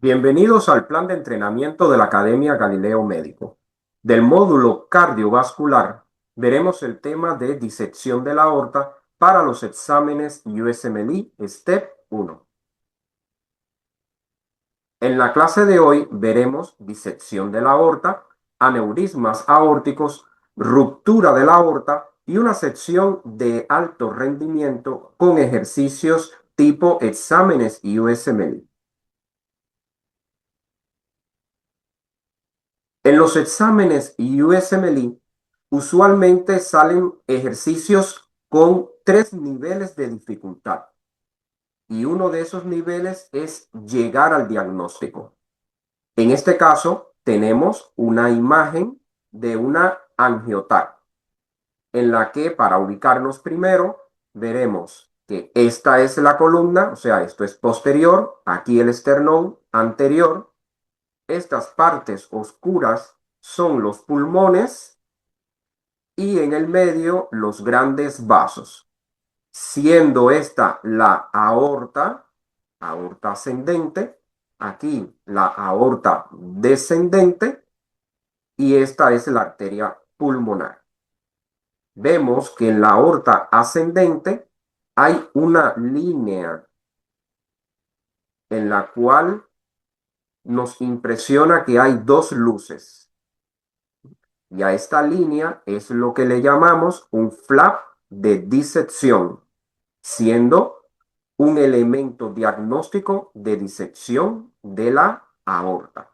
Bienvenidos al plan de entrenamiento de la Academia Galileo Médico. Del módulo cardiovascular veremos el tema de disección de la aorta para los exámenes USMLE Step 1. En la clase de hoy veremos disección de la aorta, aneurismas aórticos, ruptura de la aorta y una sección de alto rendimiento con ejercicios tipo exámenes USMLE. En los exámenes USMLE usualmente salen ejercicios con 3 niveles de dificultad y uno de esos niveles es llegar al diagnóstico. En este caso tenemos una imagen de una angioTAC en la que para ubicarnos primero veremos que esta es la columna, o sea, esto es posterior, aquí el esternón anterior. Estas partes oscuras son los pulmones y en el medio los grandes vasos, siendo esta la aorta, aorta ascendente, aquí la aorta descendente y esta es la arteria pulmonar. Vemos que en la aorta ascendente hay una línea en la cual nos impresiona que hay dos luces. Y a esta línea es lo que le llamamos un flap de disección, siendo un elemento diagnóstico de disección de la aorta.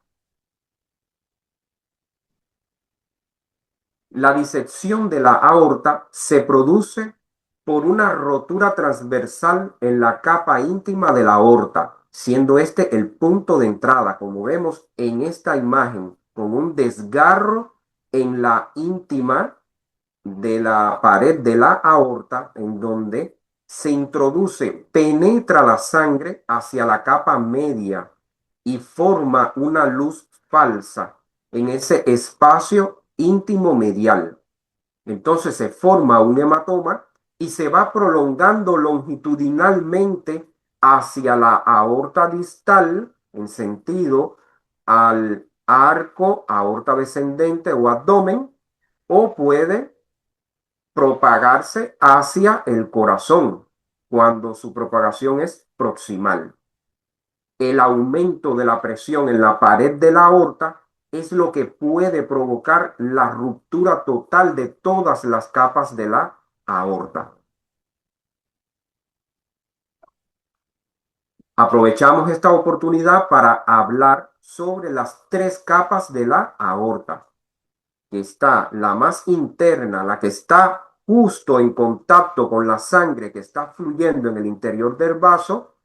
La disección de la aorta se produce por una rotura transversal en la capa íntima de la aorta, siendo este el punto de entrada, como vemos en esta imagen, con un desgarro en la íntima de la pared de la aorta, en donde se introduce, penetra la sangre hacia la capa media y forma una luz falsa en ese espacio íntimo medial. Entonces se forma un hematoma y se va prolongando longitudinalmente hacia la aorta distal en sentido al arco, aorta descendente o abdomen, o puede propagarse hacia el corazón cuando su propagación es proximal. El aumento de la presión en la pared de la aorta es lo que puede provocar la ruptura total de todas las capas de la aorta. Aprovechamos esta oportunidad para hablar sobre las 3 capas de la aorta. Está la más interna, la que está justo en contacto con la sangre que está fluyendo en el interior del vaso,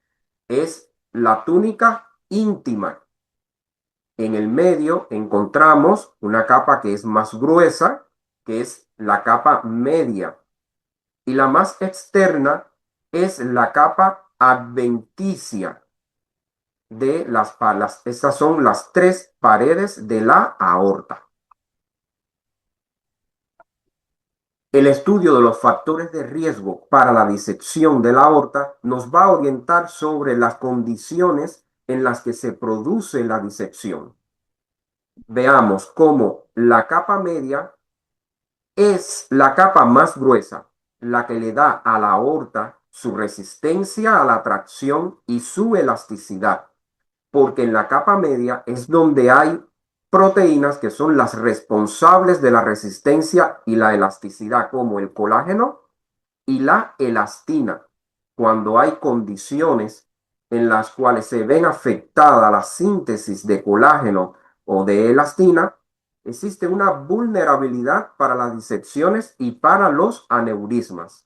es la túnica íntima. En el medio encontramos una capa que es más gruesa, que es la capa media. Y la más externa es la capa adventicia de las palas. Estas son las 3 paredes de la aorta. El estudio de los factores de riesgo para la disección de la aorta nos va a orientar sobre las condiciones en las que se produce la disección. Veamos cómo la capa media es la capa más gruesa, la que le da a la aorta su resistencia a la tracción y su elasticidad, porque en la capa media es donde hay proteínas que son las responsables de la resistencia y la elasticidad, como el colágeno y la elastina. Cuando hay condiciones en las cuales se ven afectada la síntesis de colágeno o de elastina, existe una vulnerabilidad para las disecciones y para los aneurismas.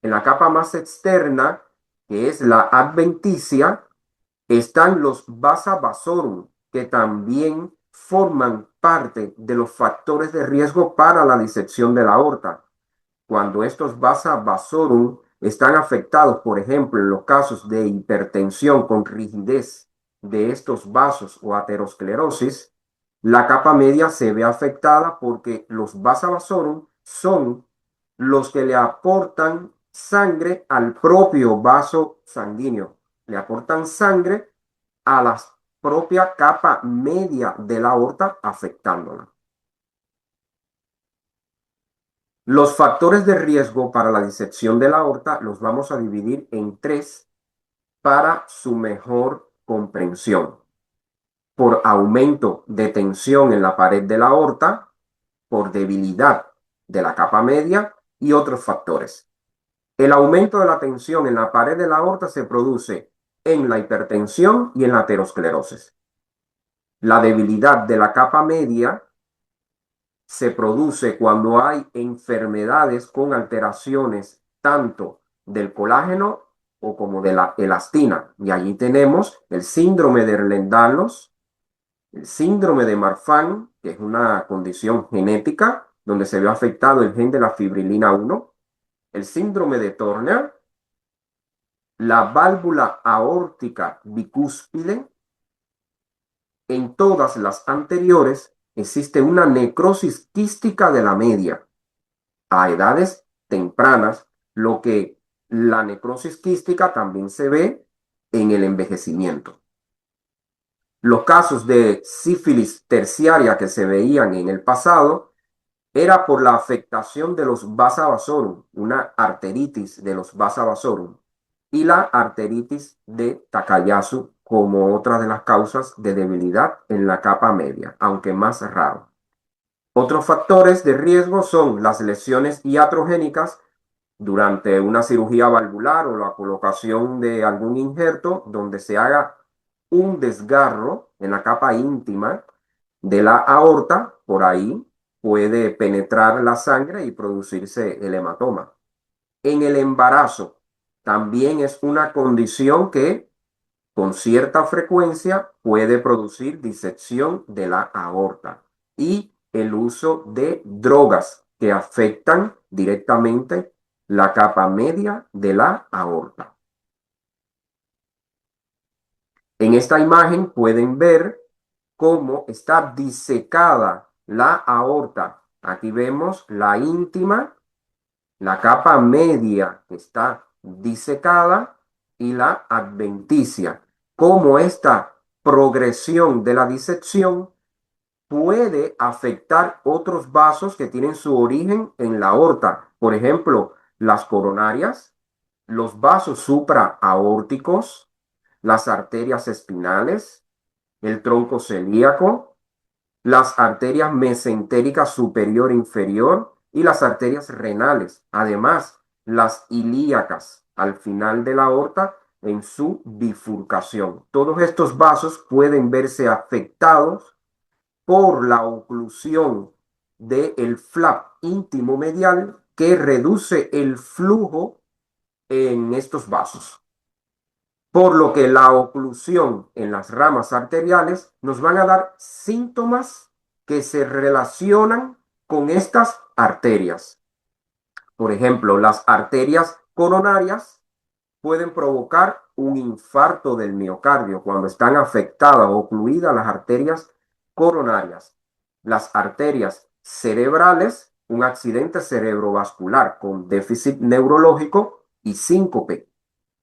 En la capa más externa, que es la adventicia, están los vasa vasorum, que también forman parte de los factores de riesgo para la disección de la aorta. Cuando estos vasa vasorum están afectados, por ejemplo, en los casos de hipertensión con rigidez de estos vasos o aterosclerosis, la capa media se ve afectada porque los vasa vasorum son los que le aportan sangre al propio vaso sanguíneo. Le aportan sangre a las propia capa media de la aorta afectándola. Los factores de riesgo para la disección de la aorta los vamos a dividir en tres para su mejor comprensión. Por aumento de tensión en la pared de la aorta, por debilidad de la capa media y otros factores. El aumento de la tensión en la pared de la aorta se produce en la hipertensión y en la aterosclerosis. La debilidad de la capa media se produce cuando hay enfermedades con alteraciones tanto del colágeno o como de la elastina. Y allí tenemos el síndrome de Ehlers-Danlos, el síndrome de Marfan, que es una condición genética donde se ve afectado el gen de la fibrilina 1, el síndrome de Turner, la válvula aórtica bicúspide. En todas las anteriores existe una necrosis quística de la media a edades tempranas, lo que la necrosis quística también se ve en el envejecimiento. Los casos de sífilis terciaria que se veían en el pasado era por la afectación de los vasa vasorum, una arteritis de los vasa vasorum, y la arteritis de Takayasu como otra de las causas de debilidad en la capa media, aunque más raro. Otros factores de riesgo son las lesiones iatrogénicas durante una cirugía valvular o la colocación de algún injerto donde se haga un desgarro en la capa íntima de la aorta, por ahí puede penetrar la sangre y producirse el hematoma. En el embarazo también es una condición que con cierta frecuencia puede producir disección de la aorta y el uso de drogas que afectan directamente la capa media de la aorta. En esta imagen pueden ver cómo está disecada la aorta. Aquí vemos la íntima, la capa media está disecada y la adventicia. Cómo esta progresión de la disección puede afectar otros vasos que tienen su origen en la aorta. Por ejemplo, las coronarias, los vasos supraaórticos, las arterias espinales, el tronco celíaco, las arterias mesentéricas superior e inferior y las arterias renales. Además, las ilíacas al final de la aorta en su bifurcación. Todos estos vasos pueden verse afectados por la oclusión del flap íntimo medial que reduce el flujo en estos vasos. Por lo que la oclusión en las ramas arteriales nos van a dar síntomas que se relacionan con estas arterias. Por ejemplo, las arterias coronarias pueden provocar un infarto del miocardio cuando están afectadas o ocluidas las arterias coronarias. Las arterias cerebrales, un accidente cerebrovascular con déficit neurológico y síncope.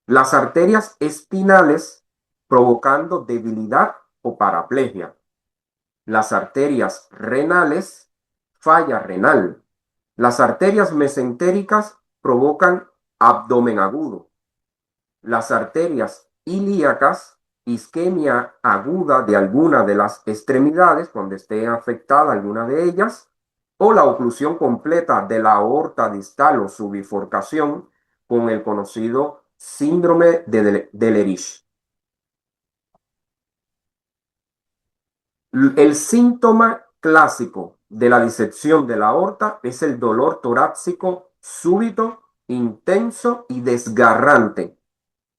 Las arterias espinales provocando debilidad o paraplegia. Las arterias renales, falla renal. Las arterias mesentéricas provocan abdomen agudo. Las arterias ilíacas, isquemia aguda de alguna de las extremidades cuando esté afectada alguna de ellas, o la oclusión completa de la aorta distal o su bifurcación con el conocido síndrome de Ehlers. El síntoma clásico de la disección de la aorta es el dolor torácico súbito, intenso y desgarrante,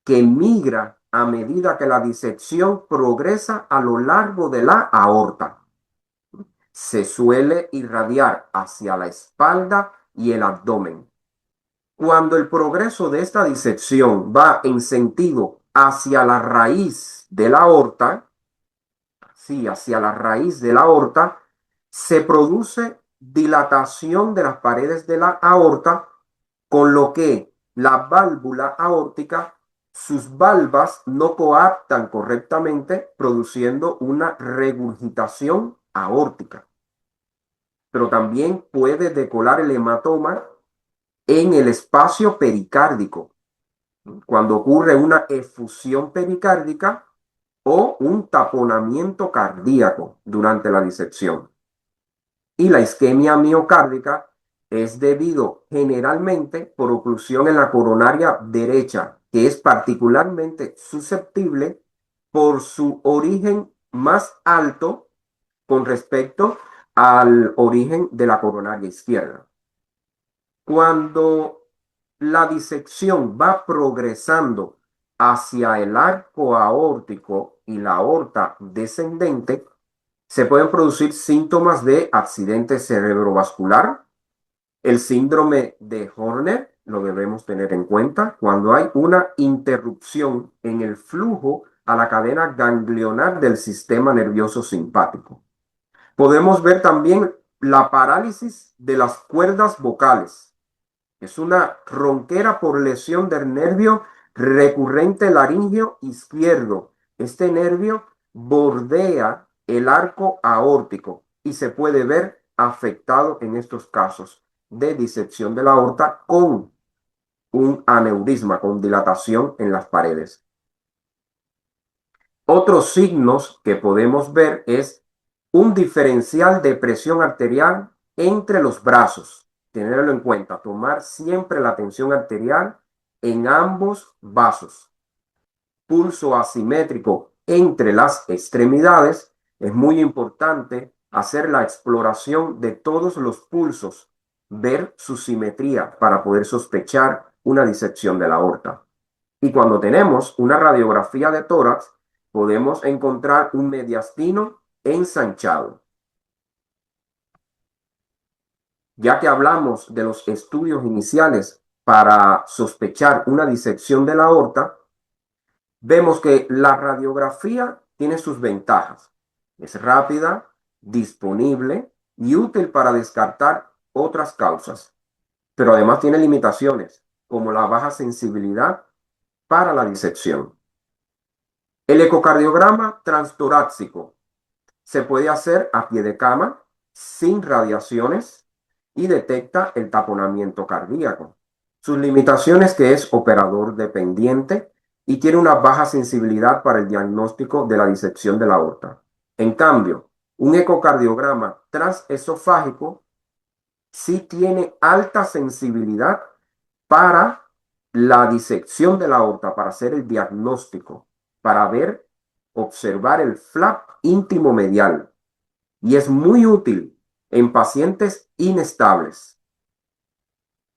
que migra a medida que la disección progresa a lo largo de la aorta. Se suele irradiar hacia la espalda y el abdomen. Cuando el progreso de esta disección va en sentido hacia la raíz de la aorta, sí, hacia la raíz de la aorta, se produce dilatación de las paredes de la aorta, con lo que la válvula aórtica sus valvas no coaptan correctamente, produciendo una regurgitación aórtica. Pero también puede decolar el hematoma en el espacio pericárdico, cuando ocurre una efusión pericárdica o un taponamiento cardíaco durante la disección. Y la isquemia miocárdica es debido generalmente por oclusión en la coronaria derecha, que es particularmente susceptible por su origen más alto con respecto al origen de la coronaria izquierda. Cuando la disección va progresando hacia el arco aórtico y la aorta descendente, se pueden producir síntomas de accidente cerebrovascular. El síndrome de Horner lo debemos tener en cuenta cuando hay una interrupción en el flujo a la cadena ganglionar del sistema nervioso simpático. Podemos ver también la parálisis de las cuerdas vocales. Es una ronquera por lesión del nervio recurrente laríngeo izquierdo. Este nervio bordea el arco aórtico y se puede ver afectado en estos casos de disección de la aorta con un aneurisma, con dilatación en las paredes. Otros signos que podemos ver es un diferencial de presión arterial entre los brazos. Tenerlo en cuenta, tomar siempre la tensión arterial en ambos vasos. Pulso asimétrico entre las extremidades. Es muy importante hacer la exploración de todos los pulsos, ver su simetría para poder sospechar una disección de la aorta. Y cuando tenemos una radiografía de tórax, podemos encontrar un mediastino ensanchado. Ya que hablamos de los estudios iniciales para sospechar una disección de la aorta, vemos que la radiografía tiene sus ventajas. Es rápida, disponible y útil para descartar otras causas. Pero además tiene limitaciones, como la baja sensibilidad para la disección. El ecocardiograma transtorácico se puede hacer a pie de cama, sin radiaciones, y detecta el taponamiento cardíaco. Sus limitaciones que es operador dependiente y tiene una baja sensibilidad para el diagnóstico de la disección de la aorta. En cambio, un ecocardiograma transesofágico sí tiene alta sensibilidad para la disección de la aorta, para hacer el diagnóstico, para ver, observar el flap íntimo medial. Y es muy útil en pacientes inestables.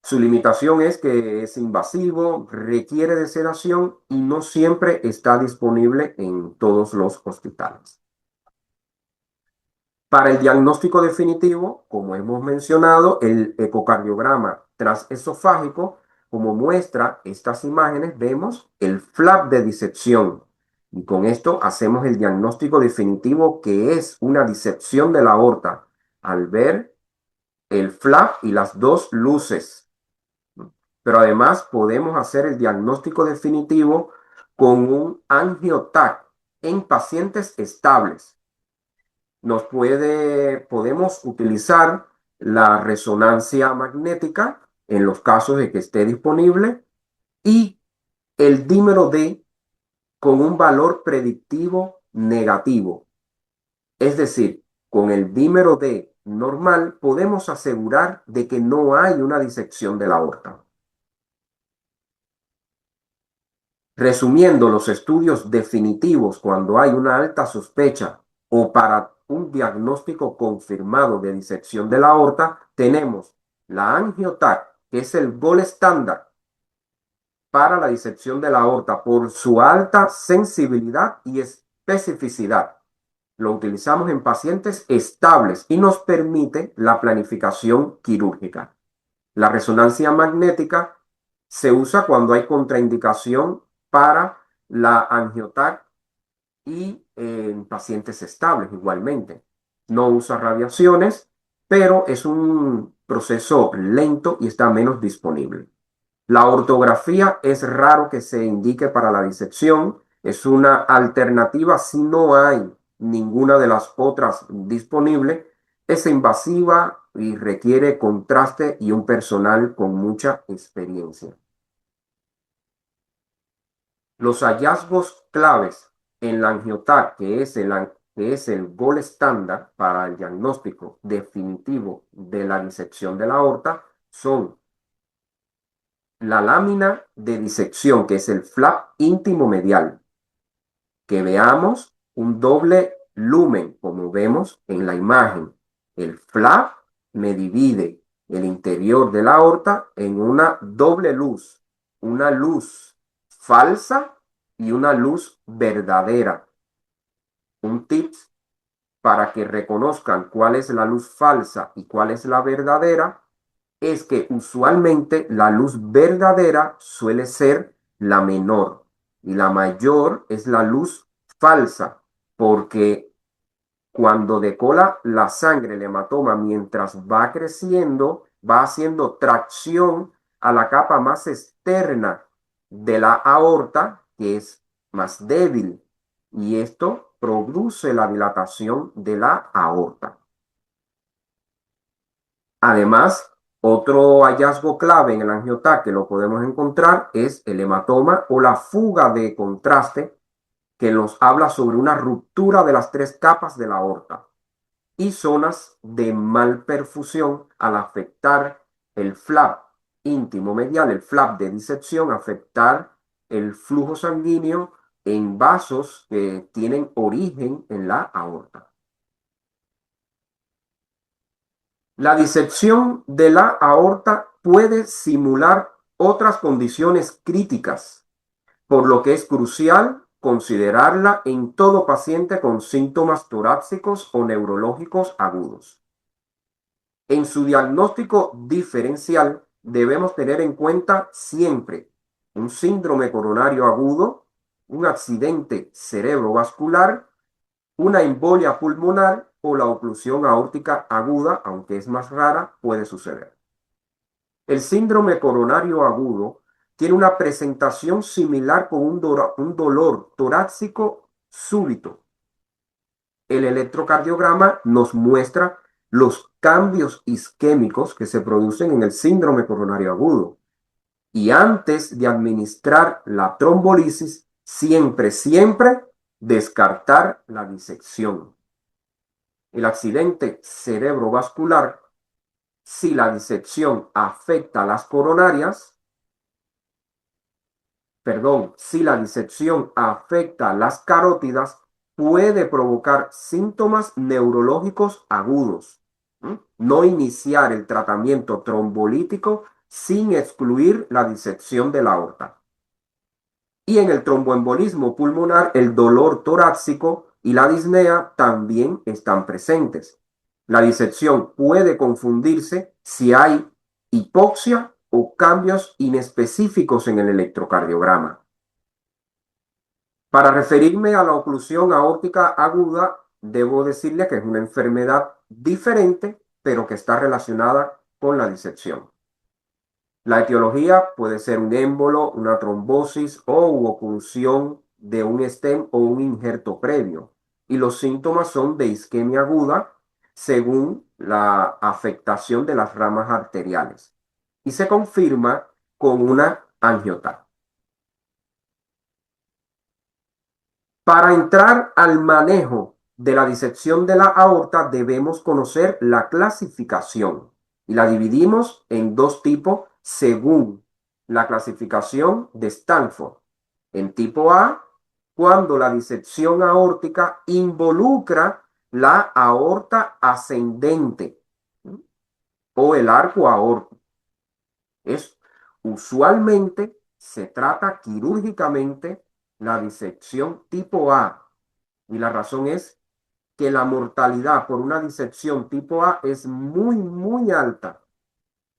Su limitación es que es invasivo, requiere de sedación y no siempre está disponible en todos los hospitales. Para el diagnóstico definitivo, como hemos mencionado, el ecocardiograma transesofágico, como muestra estas imágenes, vemos el flap de disección. Y con esto hacemos el diagnóstico definitivo que es una disección de la aorta al ver el flap y las dos luces. Pero además podemos hacer el diagnóstico definitivo con un angiotac en pacientes estables. Podemos utilizar la resonancia magnética en los casos de que esté disponible y el dímero D con un valor predictivo negativo. Es decir, con el dímero D normal podemos asegurar de que no hay una disección de la aorta. Resumiendo, los estudios definitivos cuando hay una alta sospecha o para un diagnóstico confirmado de disección de la aorta, tenemos la angiotac, que es el gold estándar para la disección de la aorta por su alta sensibilidad y especificidad. Lo utilizamos en pacientes estables y nos permite la planificación quirúrgica. La resonancia magnética se usa cuando hay contraindicación para la angiotac y en pacientes estables igualmente. No usa radiaciones, pero es un proceso lento y está menos disponible. La ortografía es raro que se indique para la disección. Es una alternativa si no hay ninguna de las otras disponible. Es invasiva y requiere contraste y un personal con mucha experiencia. Los hallazgos claves en la angioTAC, que es el gol estándar para el diagnóstico definitivo de la disección de la aorta, son la lámina de disección, que es el flap íntimo medial, que veamos un doble lumen, como vemos en la imagen. El flap me divide el interior de la aorta en una doble luz, una luz falsa y una luz verdadera. Un tip para que reconozcan cuál es la luz falsa y cuál es la verdadera es que usualmente la luz verdadera suele ser la menor y la mayor es la luz falsa, porque cuando decola la sangre, el hematoma, mientras va creciendo, va haciendo tracción a la capa más externa de la aorta, que es más débil, y esto produce la dilatación de la aorta. Además, otro hallazgo clave en el angioTAC que lo podemos encontrar es el hematoma o la fuga de contraste, que nos habla sobre una ruptura de las tres capas de la aorta y zonas de malperfusión al afectar el flap íntimo medial, el flap de disección, afectar el flujo sanguíneo en vasos que tienen origen en la aorta. La disección de la aorta puede simular otras condiciones críticas, por lo que es crucial considerarla en todo paciente con síntomas torácicos o neurológicos agudos. En su diagnóstico diferencial debemos tener en cuenta siempre un síndrome coronario agudo, un accidente cerebrovascular, una embolia pulmonar o la oclusión aórtica aguda, aunque es más rara, puede suceder. El síndrome coronario agudo tiene una presentación similar con un dolor torácico súbito. El electrocardiograma nos muestra los cambios isquémicos que se producen en el síndrome coronario agudo. Y antes de administrar la trombolisis, siempre descartar la disección. El accidente cerebrovascular, si la disección afecta a las coronarias, si la disección afecta a las carótidas, puede provocar síntomas neurológicos agudos. No iniciar el tratamiento trombolítico sin excluir la disección de la aorta. Y en el tromboembolismo pulmonar, el dolor torácico y la disnea también están presentes. La disección puede confundirse si hay hipoxia o cambios inespecíficos en el electrocardiograma. Para referirme a la oclusión aórtica aguda, debo decirle que es una enfermedad diferente, pero que está relacionada con la disección. La etiología puede ser un émbolo, una trombosis o oclusión de un stent o un injerto previo. Y los síntomas son de isquemia aguda según la afectación de las ramas arteriales. Y se confirma con una angiota. Para entrar al manejo de la disección de la aorta debemos conocer la clasificación y la dividimos en dos tipos según la clasificación de Stanford. En tipo A, cuando la disección aórtica involucra la aorta ascendente o el arco aórtico. Usualmente se trata quirúrgicamente la disección tipo A y la razón es que la mortalidad por una disección tipo A es muy alta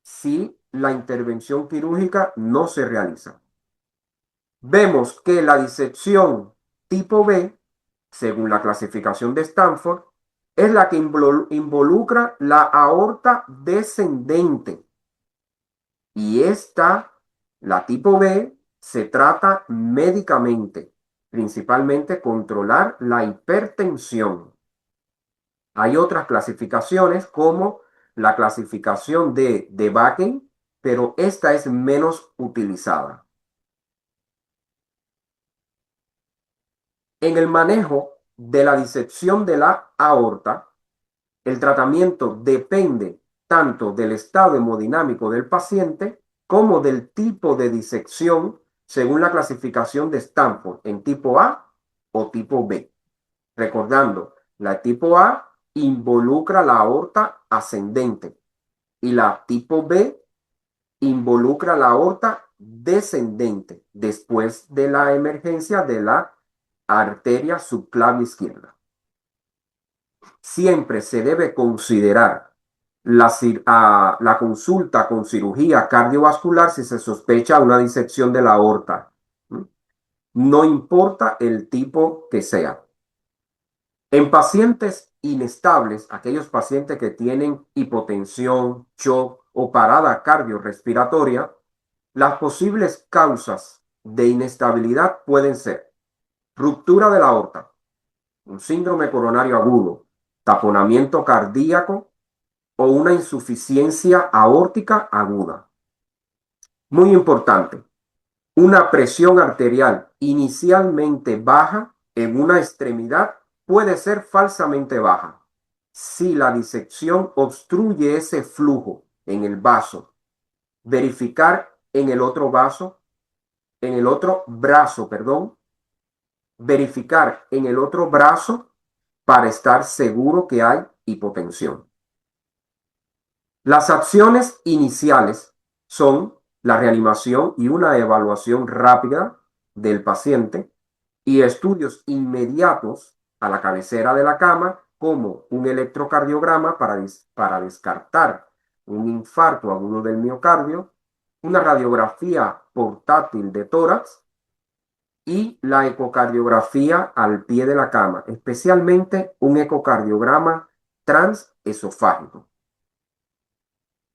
si la intervención quirúrgica no se realiza. Vemos que la disección tipo B, según la clasificación de Stanford, es la que involucra la aorta descendente y esta La tipo B se trata médicamente, principalmente controlar la hipertensión. Hay otras clasificaciones como la clasificación de Bakken, pero esta es menos utilizada. En el manejo de la disección de la aorta, el tratamiento depende tanto del estado hemodinámico del paciente como del tipo de disección según la clasificación de Stanford en tipo A o tipo B. Recordando, la tipo A involucra la aorta ascendente y la tipo B involucra la aorta descendente después de la emergencia de la arteria subclavia izquierda. Siempre se debe considerar la consulta con cirugía cardiovascular si se sospecha una disección de la aorta. No importa el tipo que sea. En pacientes inestables, aquellos pacientes que tienen hipotensión, shock o parada cardiorrespiratoria, las posibles causas de inestabilidad pueden ser ruptura de la aorta, un síndrome coronario agudo, taponamiento cardíaco o una insuficiencia aórtica aguda. Muy importante, una presión arterial inicialmente baja en una extremidad puede ser falsamente baja si la disección obstruye ese flujo en el vaso. Verificar en el otro vaso, en el otro brazo, perdón, verificar en el otro brazo para estar seguro que hay hipotensión. Las acciones iniciales son la reanimación y una evaluación rápida del paciente y estudios inmediatos a la cabecera de la cama, como un electrocardiograma para descartar un infarto agudo del miocardio, una radiografía portátil de tórax y la ecocardiografía al pie de la cama, especialmente un ecocardiograma transesofágico.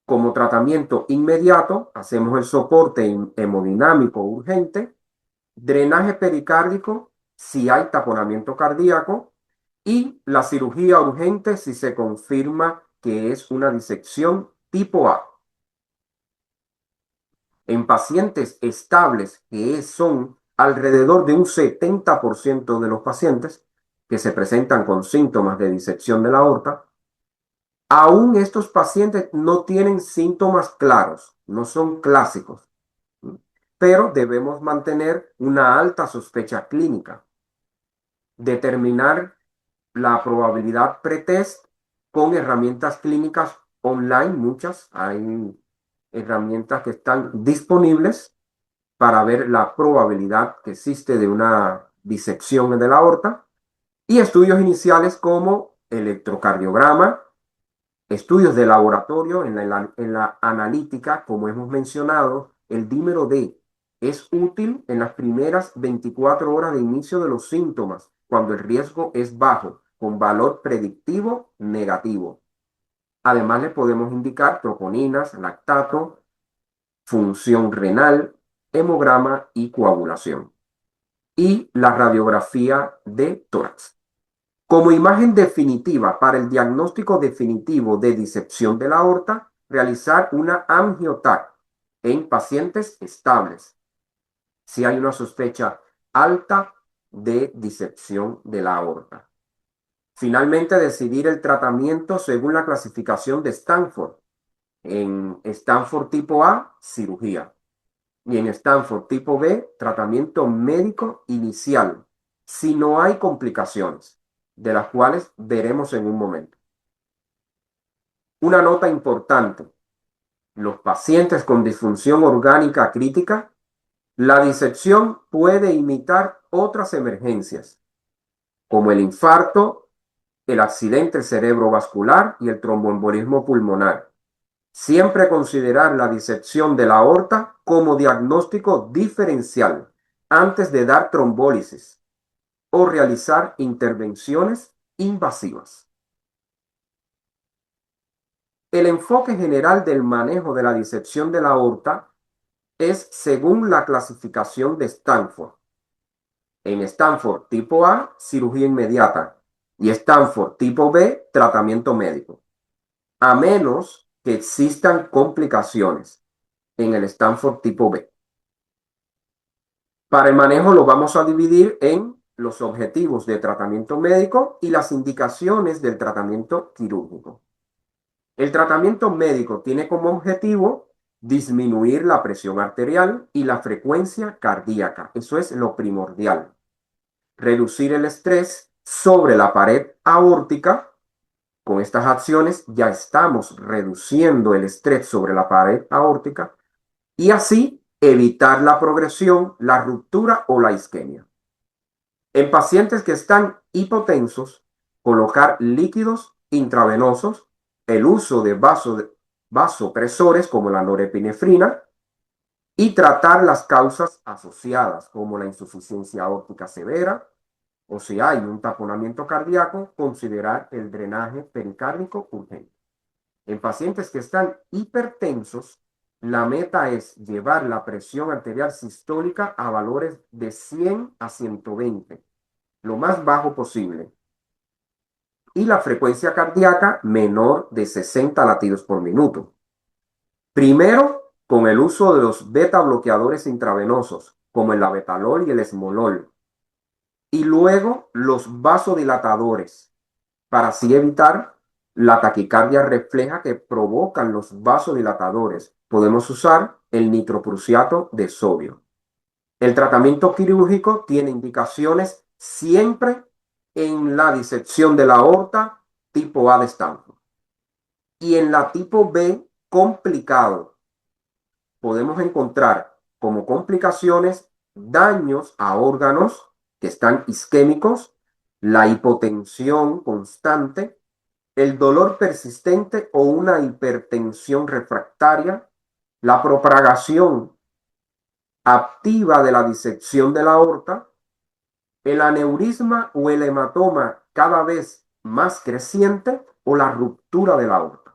Como tratamiento inmediato, hacemos el soporte hemodinámico urgente, drenaje pericárdico si hay taponamiento cardíaco y la cirugía urgente si se confirma que es una disección tipo A. En pacientes estables, que son alrededor de un 70% de los pacientes que se presentan con síntomas de disección de la aorta, aún estos pacientes no tienen síntomas claros, no son clásicos, pero debemos mantener una alta sospecha clínica, determinar la probabilidad pretest con herramientas clínicas online, muchas, hay herramientas que están disponibles para ver la probabilidad que existe de una disección de la aorta y estudios iniciales como electrocardiograma, estudios de laboratorio en la analítica, como hemos mencionado, el dímero D es útil en las primeras 24 horas de inicio de los síntomas, cuando el riesgo es bajo, con valor predictivo negativo. Además, le podemos indicar troponinas, lactato, función renal, hemograma y coagulación. Y la radiografía de tórax. Como imagen definitiva para el diagnóstico definitivo de disección de la aorta, realizar una angioTAC en pacientes estables, si hay una sospecha alta de disección de la aorta. Finalmente, decidir el tratamiento según la clasificación de Stanford. En Stanford tipo A, cirugía. Y en Stanford tipo B, tratamiento médico inicial, si no hay complicaciones, de las cuales veremos en un momento. Una nota importante: los pacientes con disfunción orgánica crítica, la disección puede imitar otras emergencias, como el infarto, el accidente cerebrovascular y el tromboembolismo pulmonar. Siempre considerar la disección de la aorta como diagnóstico diferencial antes de dar trombólisis o realizar intervenciones invasivas. El enfoque general del manejo de la disección de la aorta es según la clasificación de Stanford. En Stanford tipo A, cirugía inmediata. Y Stanford tipo B, tratamiento médico. A menos que existan complicaciones en el Stanford tipo B. Para el manejo lo vamos a dividir en los objetivos de tratamiento médico y las indicaciones del tratamiento quirúrgico. El tratamiento médico tiene como objetivo disminuir la presión arterial y la frecuencia cardíaca. Eso es lo primordial. Reducir el estrés sobre la pared aórtica. Con estas acciones ya estamos reduciendo el estrés sobre la pared aórtica y así evitar la progresión, la ruptura o la isquemia. En pacientes que están hipotensos, colocar líquidos intravenosos, el uso de vasopresores como la norepinefrina y tratar las causas asociadas como la insuficiencia aórtica severa o si hay un taponamiento cardíaco, considerar el drenaje pericárdico urgente. En pacientes que están hipertensos, la meta es llevar la presión arterial sistólica a valores de 100 a 120, lo más bajo posible, y la frecuencia cardíaca menor de 60 latidos por minuto. Primero, con el uso de los beta bloqueadores intravenosos, como el labetalol y el esmolol, y luego los vasodilatadores, para así evitar la taquicardia refleja que provocan los vasodilatadores. Podemos usar el nitroprusiato de sodio. El tratamiento quirúrgico tiene indicaciones siempre en la disección de la aorta tipo A de Stanford. Y en la tipo B, complicado, podemos encontrar como complicaciones daños a órganos que están isquémicos, la hipotensión constante, el dolor persistente o una hipertensión refractaria, la propagación activa de la disección de la aorta, el aneurisma o el hematoma cada vez más creciente o la ruptura de la aorta.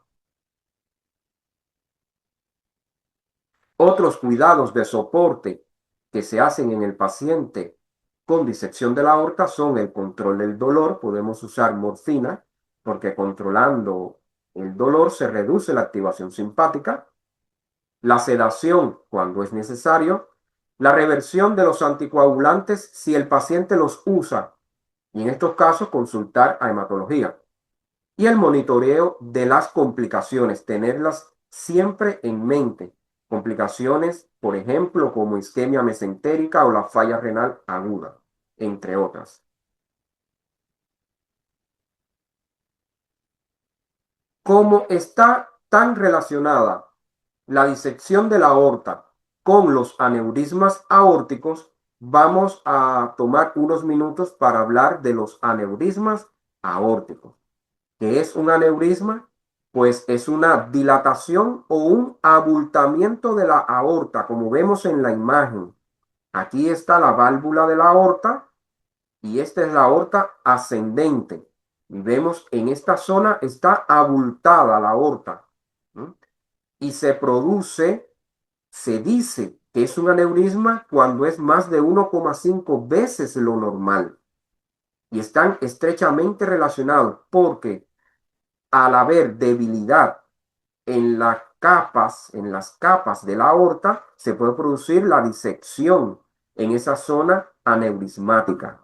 Otros cuidados de soporte que se hacen en el paciente con disección de la aorta son el control del dolor. Podemos usar morfina porque controlando el dolor se reduce la activación simpática, la sedación cuando es necesario, la reversión de los anticoagulantes si el paciente los usa y en estos casos consultar a hematología y el monitoreo de las complicaciones, tenerlas siempre en mente. Complicaciones, por ejemplo, como isquemia mesentérica o la falla renal aguda, entre otras. Como está tan relacionada la disección de la aorta con los aneurismas aórticos, vamos a tomar unos minutos para hablar de los aneurismas aórticos. ¿Qué es un aneurisma? Pues es una dilatación o un abultamiento de la aorta, como vemos en la imagen. Aquí está la válvula de la aorta y esta es la aorta ascendente. Y vemos en esta zona está abultada la aorta. ¿No? Y se produce, se dice que es un aneurisma cuando es más de 1,5 veces lo normal. Y están estrechamente relacionados porque al haber debilidad en las capas de la aorta, se puede producir la disección en esa zona aneurismática.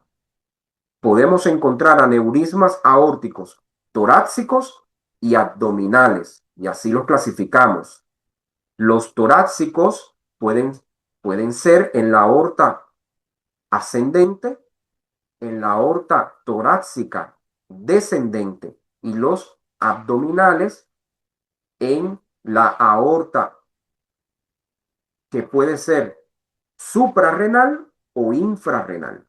Podemos encontrar aneurismas aórticos torácicos y abdominales, y así los clasificamos. Los torácicos pueden ser en la aorta ascendente, en la aorta torácica descendente, y los abdominales en la aorta que puede ser suprarrenal o infrarrenal.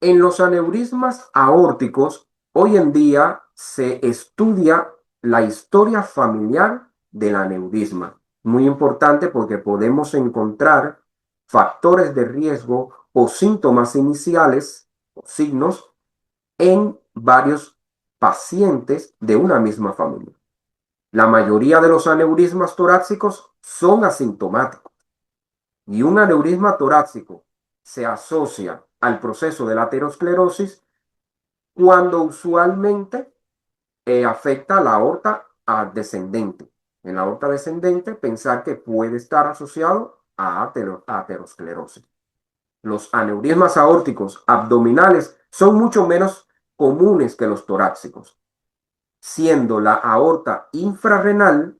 En los aneurismas aórticos, hoy en día se estudia la historia familiar del aneurisma. Muy importante porque podemos encontrar factores de riesgo o síntomas iniciales o signos en varios pacientes de una misma familia. La mayoría de los aneurismas torácicos son asintomáticos y un aneurisma torácico se asocia al proceso de la aterosclerosis cuando usualmente afecta a la aorta descendente. En la aorta descendente, pensar que puede estar asociado a aterosclerosis. Los aneurismas aórticos abdominales son mucho menos comunes que los torácicos, siendo la aorta infrarrenal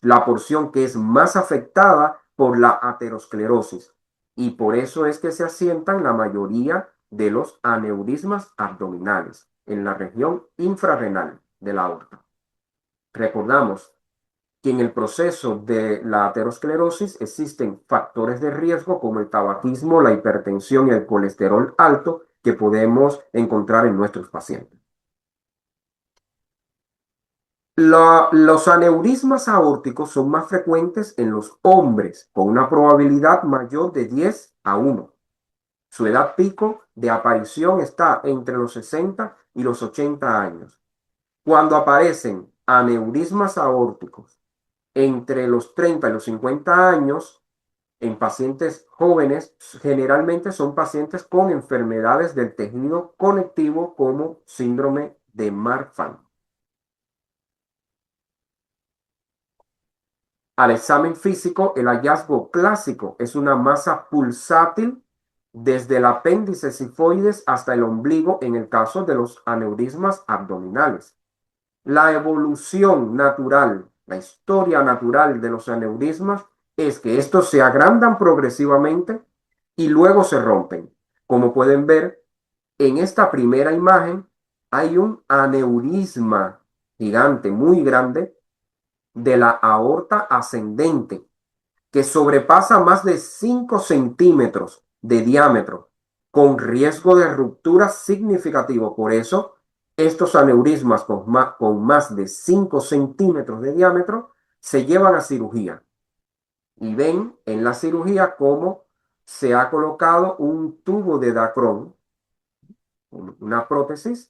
la porción que es más afectada por la aterosclerosis. Y por eso es que se asientan la mayoría de los aneurismas abdominales en la región infrarrenal de la aorta. Recordamos que en el proceso de la aterosclerosis existen factores de riesgo como el tabaquismo, la hipertensión y el colesterol alto que podemos encontrar en nuestros pacientes. Los aneurismas aórticos son más frecuentes en los hombres, con una probabilidad mayor de 10 a 1. Su edad pico de aparición está entre los 60 y los 80 años. Cuando aparecen aneurismas aórticos entre los 30 y los 50 años, en pacientes jóvenes, generalmente son pacientes con enfermedades del tejido conectivo como síndrome de Marfan. Al examen físico, el hallazgo clásico es una masa pulsátil desde el apéndice sifoides hasta el ombligo en el caso de los aneurismas abdominales. La evolución natural, la historia natural de los aneurismas es que estos se agrandan progresivamente y luego se rompen. Como pueden ver, en esta primera imagen hay un aneurisma gigante, muy grande, de la aorta ascendente, que sobrepasa más de 5 centímetros de diámetro, con riesgo de ruptura significativo. Por eso, estos aneurismas con más de 5 centímetros de diámetro se llevan a cirugía. Y ven en la cirugía cómo se ha colocado un tubo de Dacron, una prótesis,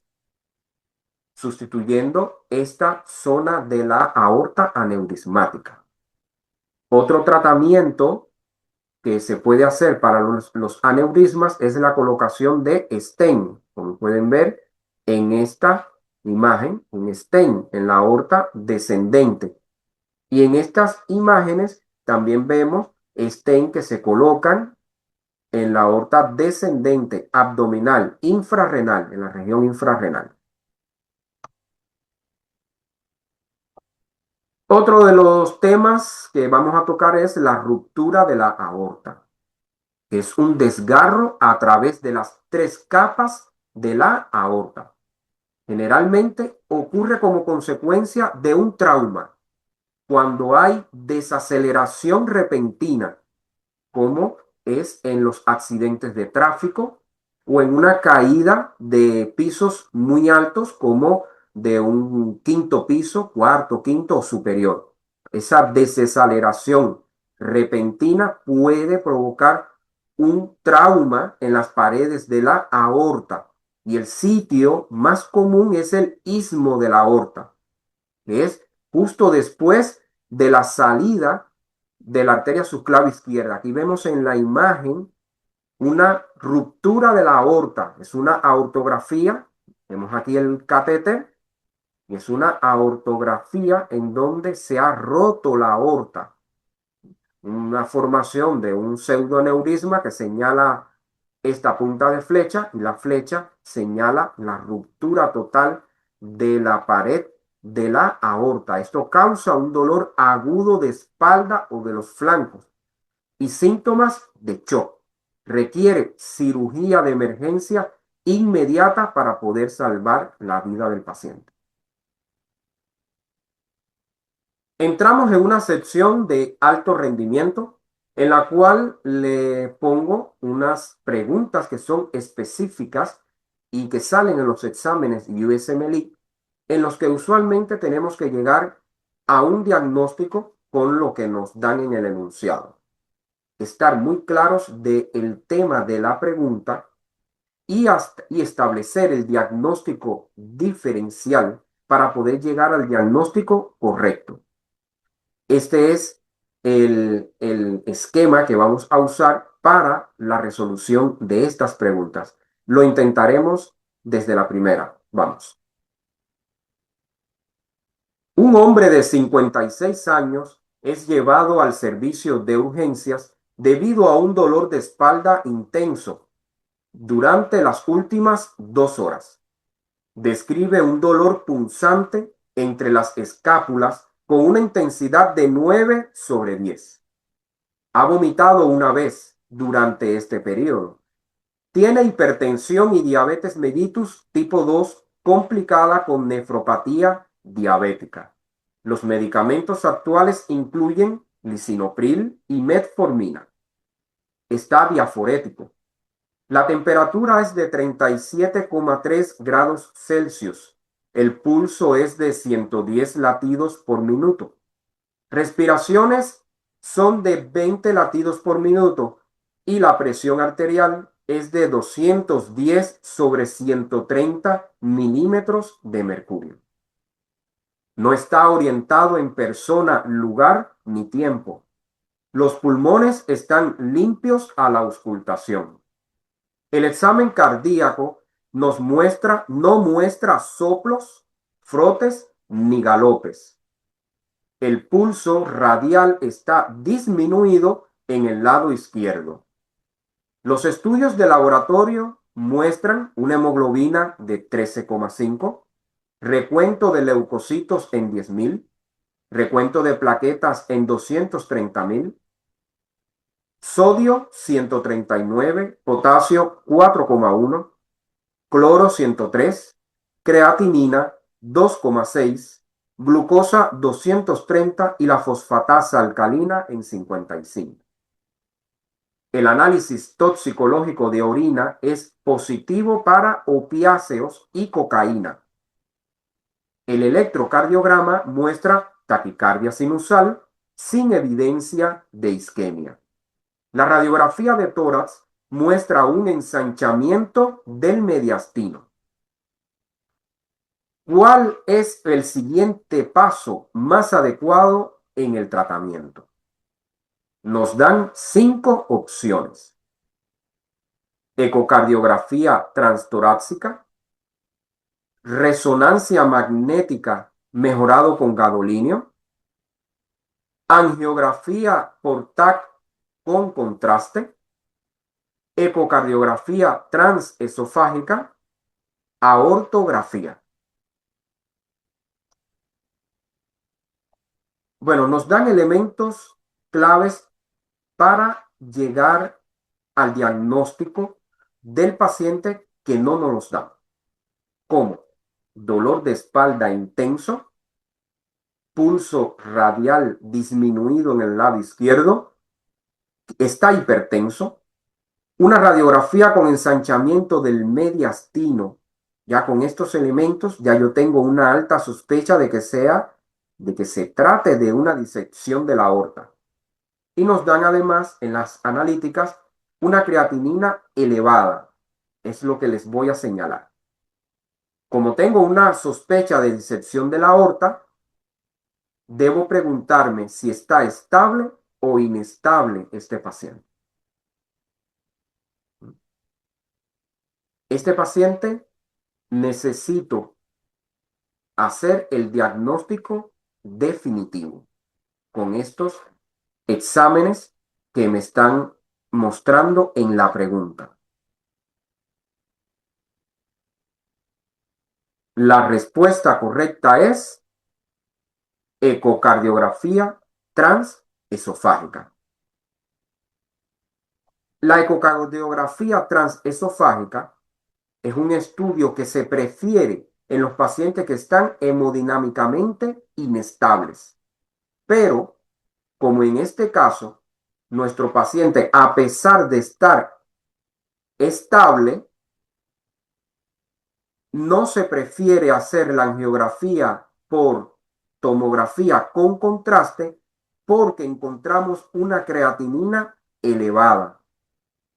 sustituyendo esta zona de la aorta aneurismática. Otro tratamiento que se puede hacer para los aneurismas es la colocación de stent, como pueden ver en esta imagen, un stent en la aorta descendente. Y en estas imágenes también vemos stent que se colocan en la aorta descendente, abdominal, infrarrenal, en la región infrarrenal. Otro de los temas que vamos a tocar es la ruptura de la aorta. Es un desgarro a través de las 3 capas de la aorta. Generalmente ocurre como consecuencia de un trauma, cuando hay desaceleración repentina, como es en los accidentes de tráfico o en una caída de pisos muy altos, como de un quinto piso, cuarto, quinto o superior. Esa desaceleración repentina puede provocar un trauma en las paredes de la aorta. Y el sitio más común es el istmo de la aorta, que es justo después de la salida de la arteria subclava izquierda. Aquí vemos en la imagen una ruptura de la aorta. Es una aortografía. Vemos aquí el catéter. Y es una aortografía en donde se ha roto la aorta. Una formación de un pseudoaneurisma que señala esta punta de flecha y la flecha señala la ruptura total de la pared de la aorta. Esto causa un dolor agudo de espalda o de los flancos y síntomas de shock. Requiere cirugía de emergencia inmediata para poder salvar la vida del paciente. Entramos en una sección de alto rendimiento en la cual le pongo unas preguntas que son específicas y que salen en los exámenes USMLE, en los que usualmente tenemos que llegar a un diagnóstico con lo que nos dan en el enunciado. Estar muy claros del tema de la pregunta y establecer el diagnóstico diferencial para poder llegar al diagnóstico correcto. Este es el esquema que vamos a usar para la resolución de estas preguntas. Lo intentaremos desde la primera. Vamos. Un hombre de 56 años es llevado al servicio de urgencias debido a un dolor de espalda intenso durante las últimas 2 horas. Describe un dolor punzante entre las escápulas con una intensidad de 9/10. Ha vomitado una vez durante este periodo. Tiene hipertensión y diabetes mellitus tipo 2 complicada con nefropatía diabética. Los medicamentos actuales incluyen lisinopril y metformina. Está diaforético. La temperatura es de 37,3 grados Celsius. El pulso es de 110 latidos por minuto. Respiraciones son de 20 latidos por minuto y la presión arterial es de 210/130 milímetros de mercurio. No está orientado en persona, lugar ni tiempo. Los pulmones están limpios a la auscultación. El examen cardíaco no muestra soplos, frotes ni galopes. El pulso radial está disminuido en el lado izquierdo. Los estudios de laboratorio muestran una hemoglobina de 13,5, recuento de leucocitos en 10.000, recuento de plaquetas en 230.000, sodio 139, potasio 4,1, cloro 103, creatinina 2,6, glucosa 230 y la fosfatasa alcalina en 55. El análisis toxicológico de orina es positivo para opiáceos y cocaína. El electrocardiograma muestra taquicardia sinusal sin evidencia de isquemia. La radiografía de tórax muestra un ensanchamiento del mediastino. ¿Cuál es el siguiente paso más adecuado en el tratamiento? Nos dan 5 opciones. Ecocardiografía transtorácica, resonancia magnética mejorado con gadolinio, angiografía por TAC con contraste, ecocardiografía transesofágica, aortografía. Bueno, nos dan elementos claves para llegar al diagnóstico del paciente que no nos los dan, como dolor de espalda intenso, pulso radial disminuido en el lado izquierdo, está hipertenso, una radiografía con ensanchamiento del mediastino. Ya con estos elementos, ya yo tengo una alta sospecha de que se trate de una disección de la aorta. Y nos dan además en las analíticas una creatinina elevada. Es lo que les voy a señalar. Como tengo una sospecha de disección de la aorta, debo preguntarme si está estable o inestable este paciente. Este paciente necesito hacer el diagnóstico definitivo con estos exámenes que me están mostrando en la pregunta. La respuesta correcta es ecocardiografía transesofágica. La ecocardiografía transesofágica es un estudio que se prefiere en los pacientes que están hemodinámicamente inestables. Pero, como en este caso, nuestro paciente, a pesar de estar estable, no se prefiere hacer la angiografía por tomografía con contraste porque encontramos una creatinina elevada.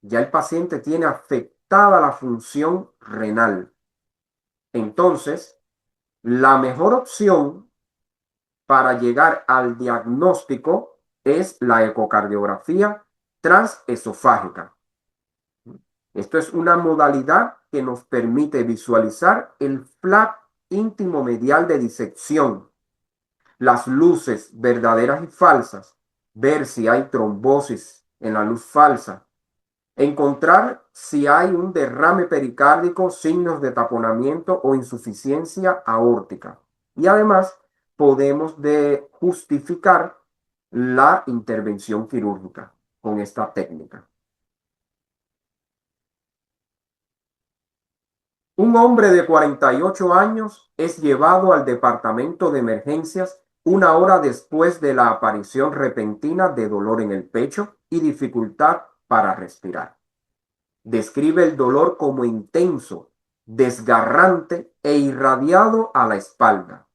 Ya el paciente tiene afectada la función renal. Entonces, La mejor opción para llegar al diagnóstico es la ecocardiografía transesofágica. Esto es una modalidad que nos permite visualizar el flap íntimo medial de disección, las luces verdaderas y falsas, ver si hay trombosis en la luz falsa, encontrar si hay un derrame pericárdico, signos de taponamiento o insuficiencia aórtica. Y además podemos justificar la intervención quirúrgica con esta técnica. Un hombre de 48 años es llevado al departamento de emergencias una hora después de la aparición repentina de dolor en el pecho y dificultad para respirar. Describe el dolor como intenso, desgarrante e irradiado a la espalda.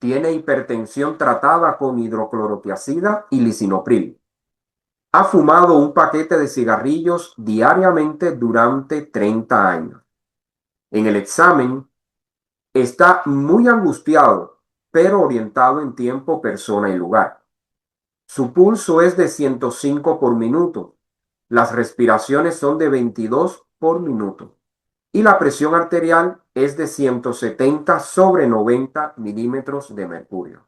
Tiene hipertensión tratada con hidroclorotiazida y lisinopril. Ha fumado un paquete de cigarrillos diariamente durante 30 años. En el examen está muy angustiado, pero orientado en tiempo, persona y lugar. Su pulso es de 105 por minuto. Las respiraciones son de 22 por minuto. Y la presión arterial es de 170 sobre 90 milímetros de mercurio.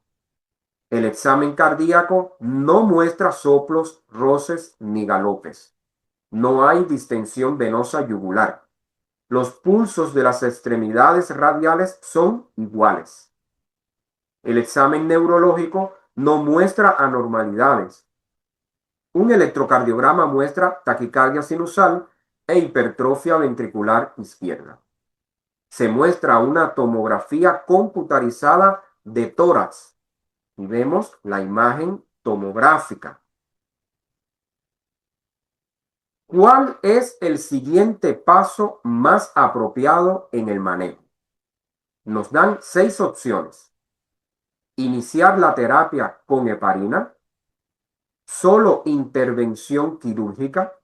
El examen cardíaco no muestra soplos, roces ni galopes. No hay distensión venosa yugular. Los pulsos de las extremidades radiales son iguales. El examen neurológico no muestra anormalidades. Un electrocardiograma muestra taquicardia sinusal e hipertrofia ventricular izquierda. Se muestra una tomografía computarizada de tórax y vemos la imagen tomográfica. ¿Cuál es el siguiente paso más apropiado en el manejo? Nos dan 6 opciones. Iniciar la terapia con heparina, solo intervención quirúrgica,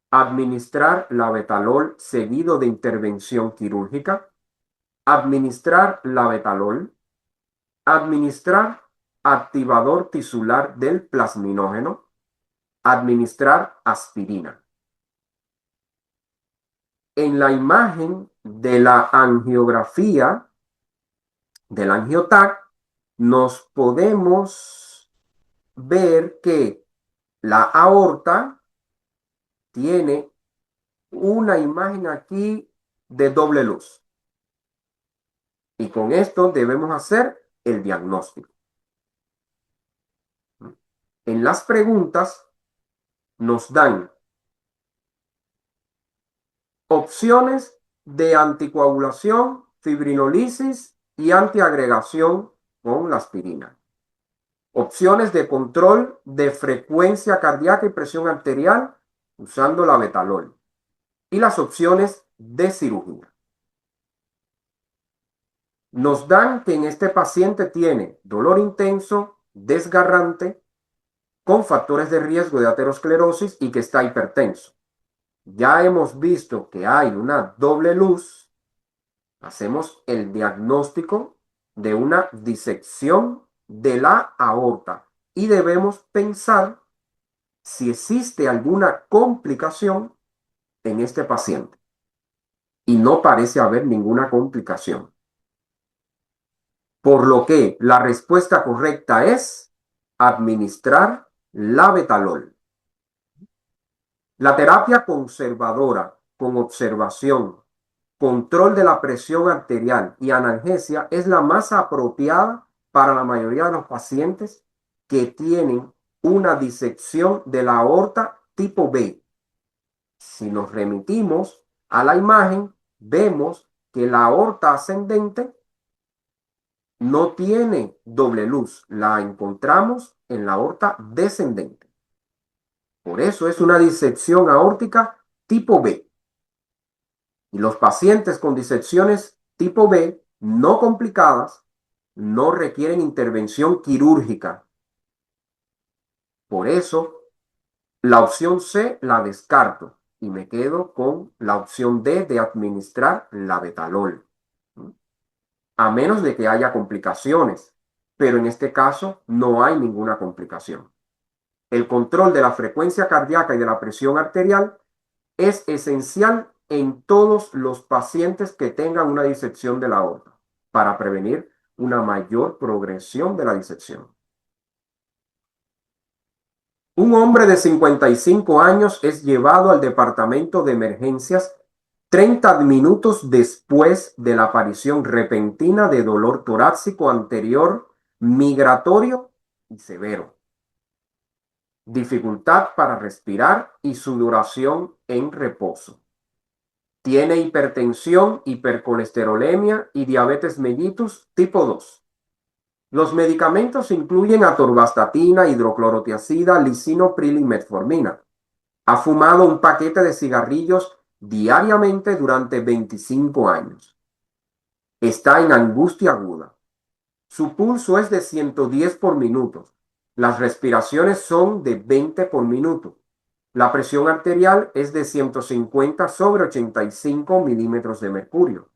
administrar labetalol seguido de intervención quirúrgica, administrar labetalol, administrar activador tisular del plasminógeno, administrar aspirina. En la imagen de la angiografía del angiotac, nos podemos ver que la aorta tiene una imagen aquí de doble luz. Y con esto debemos hacer el diagnóstico. En las preguntas nos dan opciones de anticoagulación, fibrinolisis y antiagregación con la aspirina. Opciones de control de frecuencia cardíaca y presión arterial usando la betalol. Y las opciones de cirugía. Nos dan que en este paciente tiene dolor intenso, desgarrante, con factores de riesgo de aterosclerosis y que está hipertenso. Ya hemos visto que hay una doble luz. Hacemos el diagnóstico de una disección de la aorta y debemos pensar si existe alguna complicación en este paciente. Y no parece haber ninguna complicación. Por lo que la respuesta correcta es administrar labetalol. La terapia conservadora con observación, control de la presión arterial y analgesia es la más apropiada para la mayoría de los pacientes que tienen una disección de la aorta tipo B. Si nos remitimos a la imagen, vemos que la aorta ascendente no tiene doble luz, la encontramos en la aorta descendente. Por eso es una disección aórtica tipo B. Y los pacientes con disecciones tipo B no complicadas no requieren intervención quirúrgica. Por eso, la opción C la descarto y me quedo con la opción D de administrar labetalol. a menos de que haya complicaciones, pero en este caso no hay ninguna complicación. El control de la frecuencia cardíaca y de la presión arterial es esencial en todos los pacientes que tengan una disección de la aorta para prevenir una mayor progresión de la disección. Un hombre de 55 años es llevado al departamento de emergencias 30 minutos después de la aparición repentina de dolor torácico anterior, migratorio y severo, dificultad para respirar y sudoración en reposo. Tiene hipertensión, hipercolesterolemia y diabetes mellitus tipo 2. Los medicamentos incluyen atorvastatina, hidroclorotiazida, lisinopril y metformina. Ha fumado un paquete de cigarrillos diariamente durante 25 años. Está en angustia aguda. Su pulso es de 110 por minuto. Las respiraciones son de 20 por minuto. La presión arterial es de 150 sobre 85 milímetros de mercurio.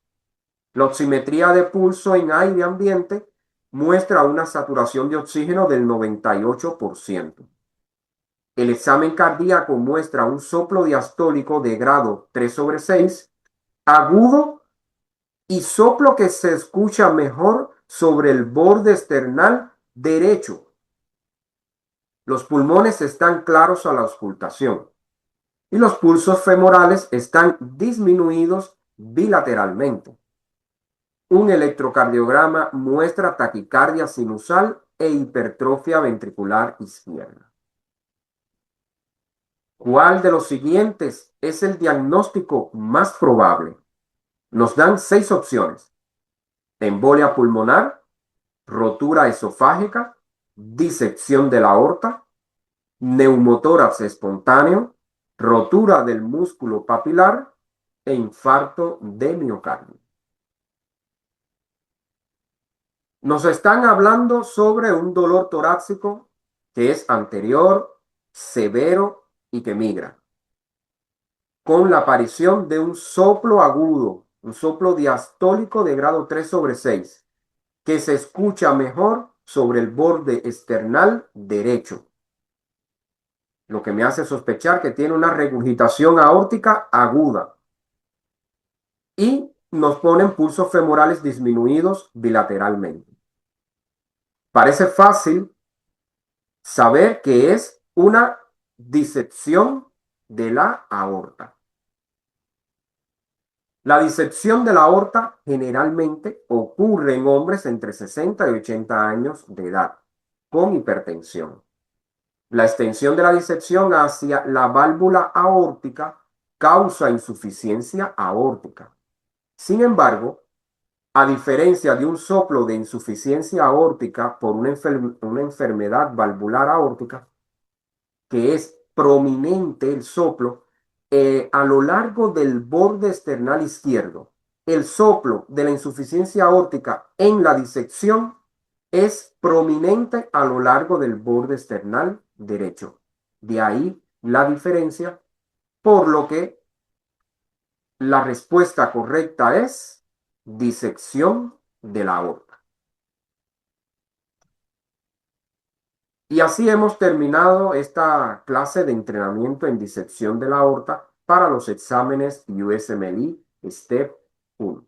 La oximetría de pulso en aire ambiente muestra una saturación de oxígeno del 98%. El examen cardíaco muestra un soplo diastólico de grado 3 sobre 6, agudo y soplo que se escucha mejor sobre el borde esternal derecho. Los pulmones están claros a la auscultación y los pulsos femorales están disminuidos bilateralmente. Un electrocardiograma muestra taquicardia sinusal e hipertrofia ventricular izquierda. ¿Cuál de los siguientes es el diagnóstico más probable? Nos dan 6 opciones: embolia pulmonar, rotura esofágica, disección de la aorta, neumotórax espontáneo, rotura del músculo papilar e infarto de miocardio. Nos están hablando sobre un dolor torácico que es anterior, severo y que migra, con la aparición de un soplo agudo, un soplo diastólico de grado 3 sobre 6, que se escucha mejor sobre el borde esternal derecho, lo que me hace sospechar que tiene una regurgitación aórtica aguda. Y nos ponen pulsos femorales disminuidos bilateralmente. Parece fácil saber que es una disección de la aorta. La disección de la aorta generalmente ocurre en hombres entre 60 y 80 años de edad con hipertensión. La extensión de la disección hacia la válvula aórtica causa insuficiencia aórtica. Sin embargo, a diferencia de un soplo de insuficiencia aórtica por una enfermedad valvular aórtica, que es prominente el soplo a lo largo del borde esternal izquierdo, el soplo de la insuficiencia aórtica en la disección es prominente a lo largo del borde esternal derecho. De ahí la diferencia, por lo que la respuesta correcta es disección de la aorta. Y así hemos terminado esta clase de entrenamiento en disección de la aorta para los exámenes USMLE Step 1.